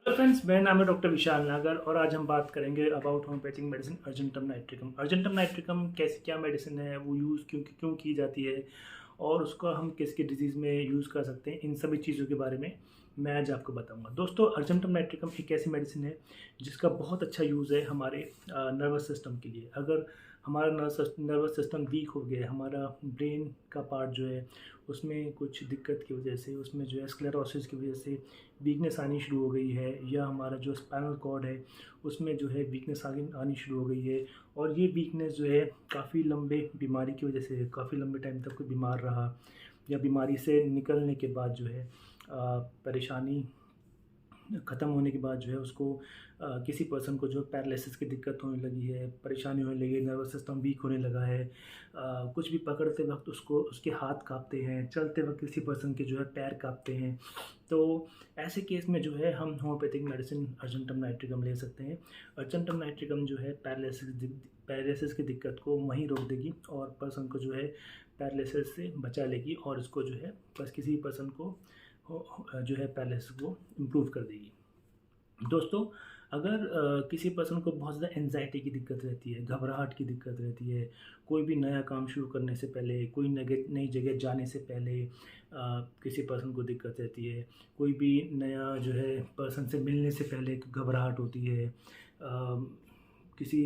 Hello friends, मेरा नाम है डॉक्टर विशाल नागर और आज हम बात करेंगे about homeopathic medicine argentum nitricum. Argentum nitricum कैसी क्या मेडिसिन है, वो यूज़ क्यों की जाती है और उसको हम किस किस डिजीज़ में यूज़ कर सकते हैं, इन सभी चीज़ों के बारे में मैं आज आपको बताऊंगा। दोस्तों, अर्जेंटम नाइट्रिकम एक ऐसी मेडिसिन है जिसका बहुत अच्छा यूज़ है हमारे नर्वस सिस्टम के लिए। अगर हमारा नर्वस सिस्टम वीक हो गया है, हमारा ब्रेन का पार्ट जो है उसमें कुछ दिक्कत की वजह से, उसमें जो है स्क्लेरोसिस की वजह से वीकनेस आनी शुरू हो गई है, या हमारा जो स्पाइनल कॉर्ड है उसमें जो है वीकनेस आनी शुरू हो गई है, और ये वीकनेस जो है काफ़ी लंबे बीमारी की वजह से, काफ़ी लंबे टाइम तक कोई बीमार रहा, या बीमारी से निकलने के बाद जो है परेशानी ख़त्म होने के बाद जो है उसको किसी पर्सन को जो पैरालिसिस की दिक्कत होने लगी है, परेशानी होने लगी है, नर्वस सिस्टम वीक होने लगा है, कुछ भी पकड़ते वक्त उसको उसके हाथ काँपते हैं, चलते वक्त किसी पर्सन के जो है पैर काँपते हैं। तो ऐसे केस में जो है हम होम्योपैथिक मेडिसिन अर्जेंटम नाइट्रिकम ले सकते हैं। अर्जेंटम नाइट्रिकम जो है पैरालिसिस की दिक्कत को वहीं रोक देगी और पर्सन को जो है पैरालिसिस से बचा लेगी, और इसको जो है बस किसी पर्सन को जो है पैलेस को इम्प्रूव कर देगी। दोस्तों, अगर किसी पर्सन को बहुत ज़्यादा एंजाइटी की दिक्कत रहती है, घबराहट की दिक्कत रहती है, कोई भी नया काम शुरू करने से पहले, कोई नई जगह जाने से पहले किसी पर्सन को दिक्कत रहती है, कोई भी नया जो है पर्सन से मिलने से पहले घबराहट होती है, किसी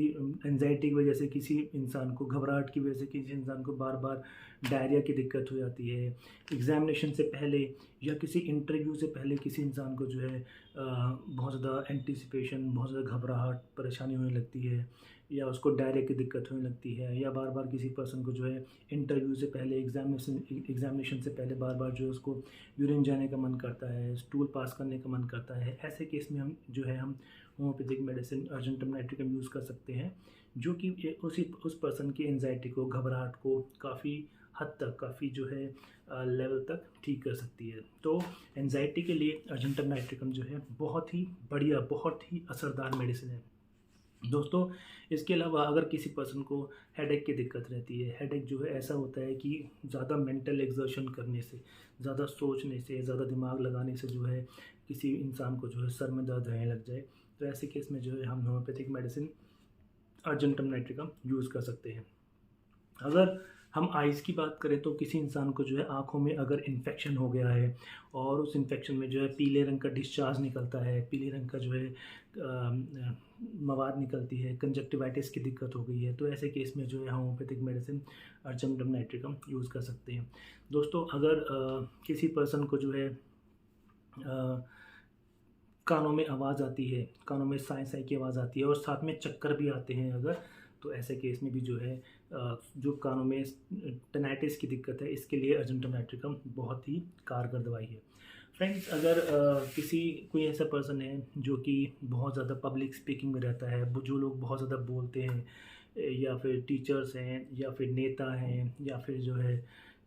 एंजाइटी की वजह से किसी इंसान को, घबराहट की वजह से किसी इंसान को बार बार डायरिया की दिक्कत हो जाती है, एग्ज़ामिनेशन से पहले या किसी इंटरव्यू से पहले किसी इंसान को जो है बहुत ज़्यादा एंटिसिपेशन, बहुत ज़्यादा घबराहट, परेशानी होने लगती है, या उसको डायरिया की दिक्कत होने लगती है, या बार बार किसी पर्सन को जो है इंटरव्यू से पहले, एग्ज़ामिनेशन से पहले बार बार जो है उसको यूरिन जाने का मन करता है, स्टूल पास करने का मन करता है। ऐसे केस में हम जो है हम homeopathic medicine argentum nitricum use कर सकते हैं, जो कि उस पर्सन की एंजाइटी को, घबराहट को काफ़ी हद तक, काफ़ी जो है लेवल तक ठीक कर सकती है। तो एंजाइटी के लिए अर्जेंटम नाइट्रिकम जो है बहुत ही बढ़िया, बहुत ही असरदार मेडिसिन है। दोस्तों, इसके अलावा अगर किसी पर्सन को हेडेक की दिक्कत रहती है, हेडेक जो है ऐसा होता है कि ज़्यादा मेंटल एक्सर्शन करने से, ज़्यादा सोचने से, ज़्यादा दिमाग लगाने से जो है किसी इंसान को जो है सर में दर्द रहने लग जाए, तो ऐसे केस में जो है हम homeopathic medicine argentum nitricum use कर सकते हैं। अगर हम आइज़ की बात करें तो किसी इंसान को जो है आँखों में अगर इन्फेक्शन हो गया है और उस इन्फेक्शन में जो है पीले रंग का डिस्चार्ज निकलता है, पीले रंग का जो है मवाद निकलती है, कंजक्टिवाइटिस की दिक्कत हो गई है, तो ऐसे केस में जो है homeopathic medicine argentum nitricum use कर सकते हैं। दोस्तों, अगर किसी पर्सन को जो है कानों में आवाज़ आती है, कानों में साई-साई की आवाज़ आती है और साथ में चक्कर भी आते हैं अगर, तो ऐसे केस में भी जो है जो कानों में टिनाइटिस की दिक्कत है, इसके लिए अर्जेंटम नाइट्रिकम बहुत ही कारगर दवाई है। फ्रेंड्स, अगर कोई ऐसा पर्सन है जो कि बहुत ज़्यादा पब्लिक स्पीकिंग में रहता है, जो लोग बहुत ज़्यादा बोलते हैं, या फिर टीचर्स हैं, या फिर नेता हैं, या फिर जो है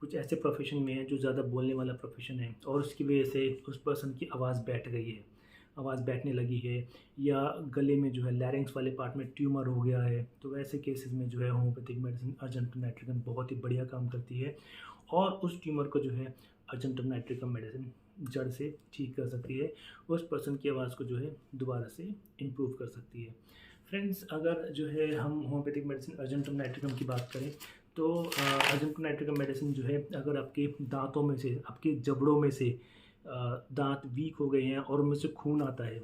कुछ ऐसे प्रोफ़ेशन में है जो ज़्यादा बोलने वाला प्रोफ़ेशन है, और उसकी वजह से उस पर्सन की आवाज़ बैठ गई है, आवाज़ बैठने लगी है, या गले में जो है लैरिंक्स वाले पार्ट में ट्यूमर हो गया है, तो ऐसे केसेस में जो है होम्योपैथिक मेडिसिन अर्जेंटम नाइट्रिकम बहुत ही बढ़िया काम करती है, और उस ट्यूमर को जो है अर्जेंटम नाइट्रिकम मेडिसिन जड़ से ठीक कर सकती है, उस पर्सन की आवाज़ को जो है दोबारा से इम्प्रूव कर सकती है। फ्रेंड्स, अगर जो है हम होम्योपैथिक मेडिसिन अर्जेंटम नाइट्रिकम की बात करें तो अर्जेंटम नाइट्रिकम मेडिसिन जो है, अगर आपके दांतों में से, आपके जबड़ों में से दांत वीक हो गए हैं और उनमें से खून आता है,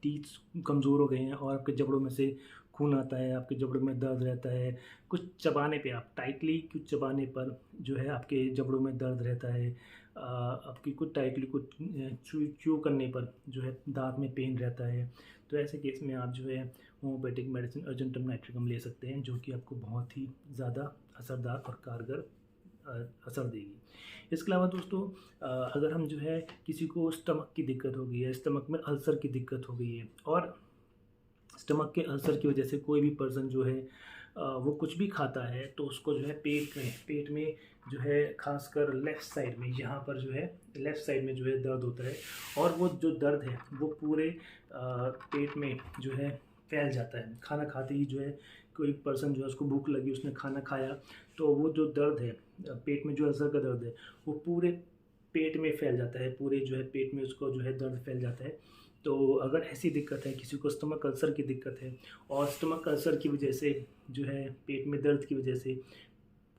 टीथ कमज़ोर हो गए हैं और आपके जबड़ों में से खून आता है, आपके जबड़ों में दर्द रहता है, कुछ चबाने पे, आप टाइटली कुछ चबाने पर जो है आपके जबड़ों में दर्द रहता है, आपकी कुछ टाइटली कुछ च्यू च्यू करने पर जो है दाँत में पेन रहता है, तो ऐसे केस में आप जो है होम्योपैथिक मेडिसिन अर्जेंटम नाइट्रिकम ले सकते हैं, जो कि आपको बहुत ही ज़्यादा असरदार और कारगर असर देगी। इसके अलावा दोस्तों, अगर हम जो है किसी को स्टमक की दिक्कत हो गई है, स्टमक में अल्सर की दिक्कत हो गई है, और स्टमक के अल्सर की वजह से कोई भी पर्सन जो है वो कुछ भी खाता है तो उसको जो है पेट में जो है खासकर लेफ़्ट साइड में, यहाँ पर जो है लेफ़्ट साइड में जो है दर्द होता है, और वो जो दर्द है वो पूरे पेट में जो है फैल जाता है। खाना खाते ही जो है कोई पर्सन जो है उसको भूख लगी, उसने खाना खाया, तो वो जो दर्द है पेट में, जो अल्सर का दर्द है, वो पूरे पेट में फैल जाता है, पूरे जो है पेट में उसको जो है दर्द फैल जाता है। तो अगर ऐसी दिक्कत है, किसी को स्टमक अल्सर की दिक्कत है और स्टमक अल्सर की वजह से जो है पेट में दर्द की वजह से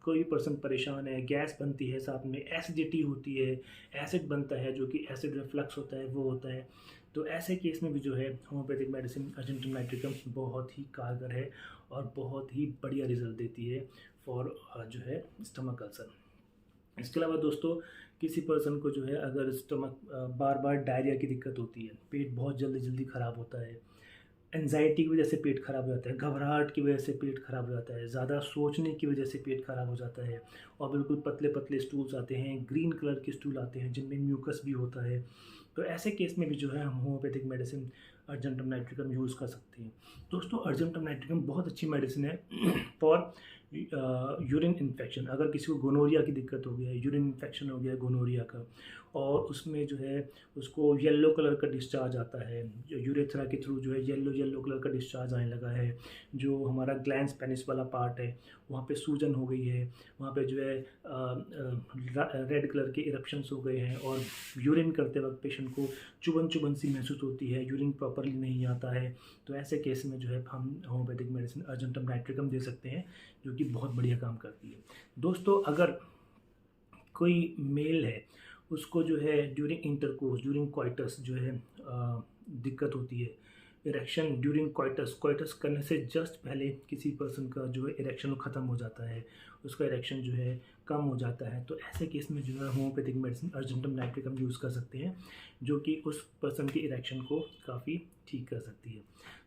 कोई भी पर्सन परेशान है, गैस बनती है, साथ में एसिडिटी होती है, एसिड बनता है जो कि एसिड रिफ्लक्स होता है वो होता है, तो ऐसे केस में भी जो है होम्योपैथिक मेडिसिन अर्जेंटम नाइट्रिकम बहुत ही कारगर है और बहुत ही बढ़िया रिजल्ट देती है फॉर जो है स्टमक अल्सर। इसके अलावा दोस्तों किसी पर्सन को जो है अगर स्टमक बार बार डायरिया की दिक्कत होती है, पेट बहुत जल्दी जल्दी ख़राब होता है, एंजाइटी की वजह से पेट खराब हो जाता है, घबराहट की वजह से पेट खराब हो जाता है, ज़्यादा सोचने की वजह से पेट खराब हो जाता है और बिल्कुल पतले पतले स्टूल्स आते हैं, ग्रीन कलर के स्टूल आते हैं जिनमें म्यूकस भी होता है, तो ऐसे केस में भी जो है हम homeopathic medicine argentum nitricum use कर सकते हैं। दोस्तों अर्जेंटम नाइट्रिकम बहुत अच्छी मेडिसिन है फॉर यूरिन इन्फेक्शन। अगर किसी को गोनोरिया की दिक्कत हो गया है, यूरिन इन्फेक्शन हो गया है गोनोरिया का, और उसमें जो है उसको येलो कलर का डिस्चार्ज आता है, जो यूरेथ्रा के थ्रू जो है येलो येलो कलर का डिस्चार्ज आने लगा है, जो हमारा ग्लैंड्स पेनिस वाला पार्ट है वहाँ पे सूजन हो गई है, वहाँ पे जो है रेड कलर के इरप्शंस हो गए हैं और यूरिन करते वक्त पेशेंट को चुभन चुभन सी महसूस होती है, यूरिन प्रॉपरली नहीं आता है, तो ऐसे केस में जो है हम होम्योपैथिक मेडिसिन अर्जेंटम नाइट्रिकम दे सकते हैं जो कि बहुत बढ़िया काम करती है। दोस्तों अगर कोई मेल है उसको जो है ड्यूरिंग इंटरकोर्स, ड्यूरिंग क्वाइटस जो है दिक्कत होती है, इरेक्शन ड्यूरिंग क्वाइटस करने से जस्ट पहले किसी पर्सन का जो है इरेक्शन ख़त्म हो जाता है, उसका इरेक्शन जो है कम हो जाता है, तो ऐसे केस में जो है homeopathic medicine argentum nitricum use कर सकते हैं जो कि उस पर्सन के इरेक्शन को काफ़ी ठीक कर सकती है।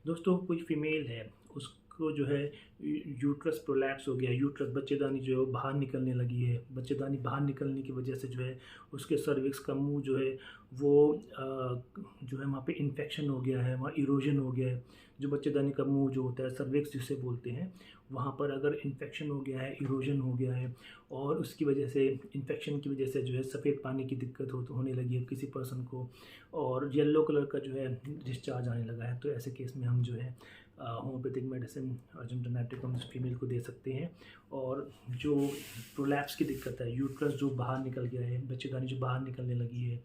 दोस्तों कोई फीमेल है उसको जो है यूट्रस प्रोलैप्स हो गया, यूट्रस बच्चेदानी जो है वो बाहर निकलने लगी है, बच्चेदानी बाहर निकलने की वजह से जो है उसके सर्विक्स का मुंह जो है वो जो है वहाँ पे इन्फेक्शन हो गया है, वहाँ इरोजन हो गया है, जो बच्चेदानी का मुंह जो होता है सर्विक्स जिसे बोलते हैं, वहाँ पर अगर इन्फेक्शन हो गया है, इरोजन हो गया है और उसकी वजह से इन्फेक्शन की वजह से जो है सफ़ेद पानी की दिक्कत होने लगी है किसी पर्सन को और येलो कलर का जो है डिस्चार्ज आने लगा है, तो ऐसे केस में हम जो है homeopathic medicine argentum nitricum female को दे सकते हैं। और जो प्रोलैप्स की दिक्कत है, यूट्रस जो बाहर निकल गया है, बच्चेदानी जो बाहर निकलने लगी है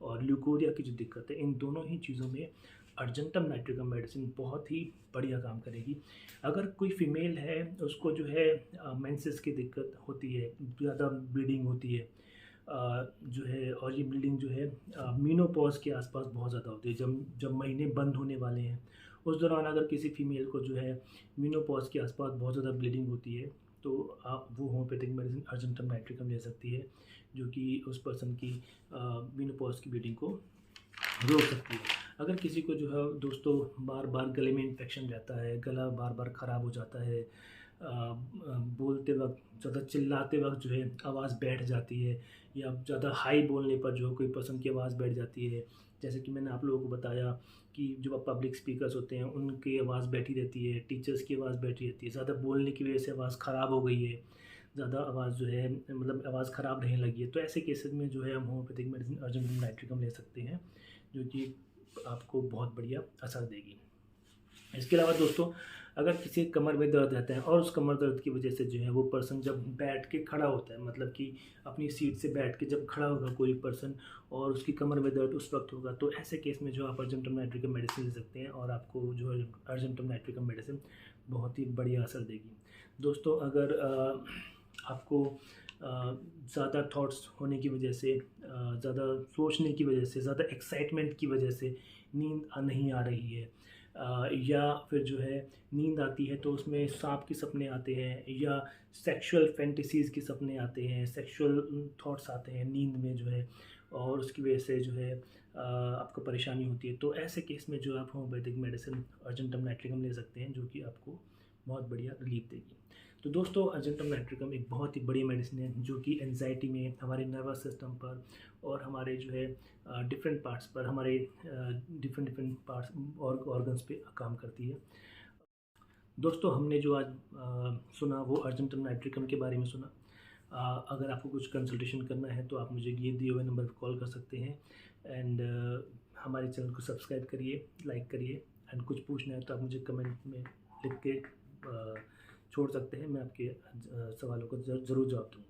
और ल्यूकोरिया की जो दिक्कत है, इन दोनों ही चीज़ों में अर्जेंटम नाइट्रिकम मेडिसिन बहुत ही बढ़िया काम करेगी। अगर कोई फीमेल है उसको जो है मेंसेस की दिक्कत होती है, ज़्यादा ब्लीडिंग होती है जो है, और ये ब्लीडिंग जो है मीनोपॉज के आसपास बहुत ज़्यादा होती है, जब जब महीने बंद होने वाले हैं उस दौरान अगर किसी फीमेल को जो है मीनोपॉज के आसपास बहुत ज़्यादा ब्लीडिंग होती है तो आप वो होम्योपैथिक मेडिसिन अर्जेंटम नाइट्रिकम ले सकती है जो कि उस पर्सन की मीनोपॉज की ब्लीडिंग को रोक सकती है। अगर किसी को जो है दोस्तों बार बार गले में इन्फेक्शन रहता है, गला बार बार ख़राब हो जाता है, बोलते वक्त ज़्यादा चिल्लाते वक्त जो है आवाज़ बैठ जाती है, या ज़्यादा हाई बोलने पर जो कोई पर्सन की आवाज़ बैठ जाती है, जैसे कि मैंने आप लोगों को बताया कि जो पब्लिक स्पीकर्स होते हैं उनकी आवाज़ बैठी रहती है, टीचर्स की आवाज़ बैठी रहती है, ज़्यादा बोलने की वजह से आवाज़ ख़राब हो गई है, ज़्यादा आवाज़ जो है मतलब आवाज़ ख़राब रहने लगी है, तो ऐसे केसेस में जो है हम होम्योपैथिक मेडिसिन अर्जेंटम नाइट्रिकम ले सकते हैं जो कि आपको बहुत बढ़िया असर देगी। इसके अलावा दोस्तों अगर किसी कमर में दर्द रहता है और उस कमर दर्द की वजह से जो है वो पर्सन जब बैठ के खड़ा होता है, मतलब कि अपनी सीट से बैठ के जब खड़ा होगा कोई पर्सन और उसकी कमर में दर्द उस वक्त होगा, तो ऐसे केस में जो आप अर्जेंटम नाइट्रिकम मेडिसिन ले सकते हैं और आपको जो है अर्जेंटम नाइट्रिकम मेडिसिन बहुत ही बढ़िया असर देगी। दोस्तों अगर आपको ज़्यादा थॉट्स होने की वजह से, ज़्यादा सोचने की वजह से, ज़्यादा एक्साइटमेंट की वजह से नींद नहीं आ रही है, या फिर जो है नींद आती है तो उसमें सांप के सपने आते हैं या सेक्सुअल फैंटेसीज़ के सपने आते हैं, सेक्सुअल थॉट्स आते हैं नींद में जो है, और उसकी वजह से जो है आपको परेशानी होती है, तो ऐसे केस में जो आप होम्योपैथिक मेडिसिन अर्जेंटम नाइट्रिकम ले सकते हैं जो कि आपको बहुत बढ़िया रिलीफ देगी। तो दोस्तों अर्जेंटम नाइट्रिकम एक बहुत ही बड़ी मेडिसिन है जो कि एंजाइटी में, हमारे नर्वस सिस्टम पर और हमारे जो है डिफरेंट पार्ट्स पर, हमारे डिफरेंट पार्ट्स और ऑर्गन्स पे काम करती है। दोस्तों हमने जो आज सुना वो अर्जेंटम नाइट्रिकम के बारे में सुना। अगर आपको कुछ कंसल्टेशन करना है तो आप मुझे ये दिए हुए नंबर पर कॉल कर सकते हैं, एंड हमारे चैनल को सब्सक्राइब करिए, लाइक करिए, एंड कुछ पूछना है तो आप मुझे कमेंट में लिख के छोड़ सकते हैं, मैं आपके सवालों का ज़रूर जवाब दूँगा।